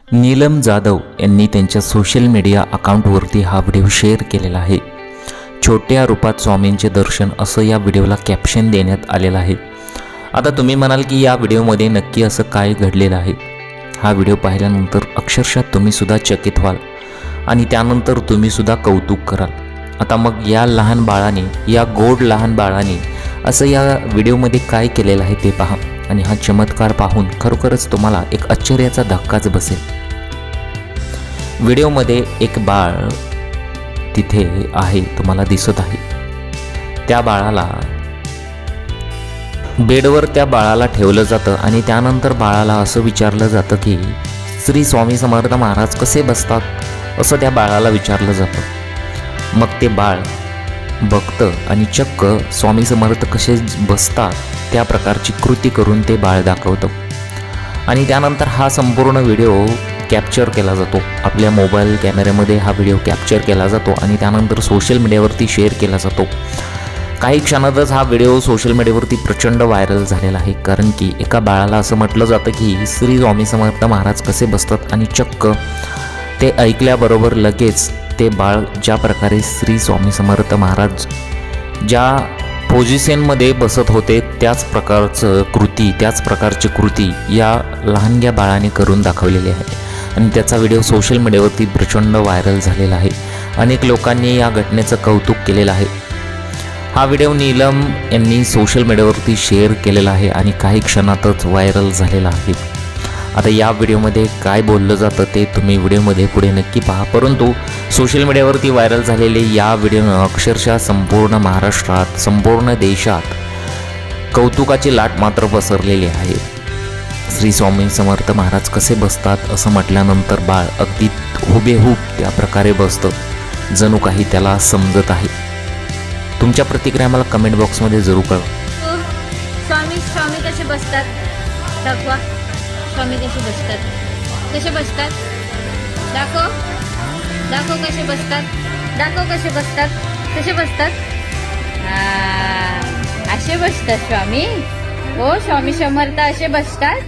नीलम जाधव यांनी त्यांच्या social media अकाउंटवरती हा व्हिडिओ शेअर केलेला आहे। छोट्या रूपात स्वामींचे दर्शन असं या व्हिडिओला कॅप्शन देण्यात आलेलं आहे। आता तुम्ही म्हणाल की या व्हिडिओमध्ये नक्की असं काय घडलेलं आहे। हा व्हिडिओ पाहिल्यानंतर अक्षरशः तुम्ही सुद्धा चकित व्हाल आणि त्यानंतर तुम्ही सुद्धा कौतुक कराल। आता मग या लहान बाळाने, या गोड लहान बाळाने असं या व्हिडिओमध्ये काय केलेलं आहे ते पहा आणि हा चमत्कार पाहून खरोखरच तुम्हाला एक आश्चर्याचा धक्काच बसेल। व्हिडिओमध्ये एक बाळ तिथे आहे, तुम्हाला दिसत आहे। त्या बाळाला बेडवर त्या बाळाला ठेवलं जातं आणि त्यानंतर बाळाला असं विचारलं जातं की श्री स्वामी समर्थ महाराज कसे बसतात, असं त्या बाळाला विचारलं जातं। मग ते बाळ बघतं आणि चक्क स्वामी समर्थ कसे बसतात त्या प्रकारची कृती करून ते बाळ दाखवतं आणि त्यानंतर हा संपूर्ण व्हिडिओ कॅप्चर केला जातो। आपल्या मोबाईल कॅमेऱ्यामध्ये हा व्हिडिओ कॅप्चर केला जातो आणि त्यानंतर सोशल मीडियावरती शेअर केला जातो। काही क्षणातच हा व्हिडिओ सोशल मीडियावरती प्रचंड व्हायरल झालेला आहे, कारण की एका बाळाला असं म्हटलं जातं की श्री स्वामी समर्थ महाराज कसे बसतात आणि चक्क ते ऐकल्याबरोबर लगेच ते बाळ ज्या प्रकारे श्री स्वामी समर्थ महाराज ज्या पोझिशनमध्ये बसत होते त्याच प्रकारची कृती या लहानग्या बाळाने करून दाखवलेली आहे आणि त्याचा व्हिडिओ सोशल मीडियावरती प्रचंड व्हायरल झालेला आहे। अनेक लोकांनी या घटनेचं कौतुक केलेलं आहे। हा व्हिडिओ नीलम यांनी सोशल मीडियावरती शेअर केलेला आहे आणि काही क्षणातच व्हायरल झालेला आहे। आता या व्हिडिओमध्ये काय बोललं जातं ते तुम्ही व्हिडिओमध्ये पुढे नक्की पहा, परंतु सोशल मीडियावरती व्हायरल झालेले या व्हिडिओनं अक्षरशः संपूर्ण महाराष्ट्रात, संपूर्ण देशात कौतुकाची लाट मात्र पसरलेली आहे। श्री स्वामी समर्थ महाराज कसे बसतात असं म्हटल्यानंतर बाळ अगदी हुबेहूब त्या प्रकारे बसतं, जणू काही त्याला समजत आहे। तुमच्या प्रतिक्रिया मला कमेंट बॉक्समध्ये जरूर कळवा। स्वामी कसे बसतात दाखवा। स्वामी कसे बसतात दाखव कसे बसतात असे बसतात स्वामी। हो, स्वामी समर्थ असे बसतात।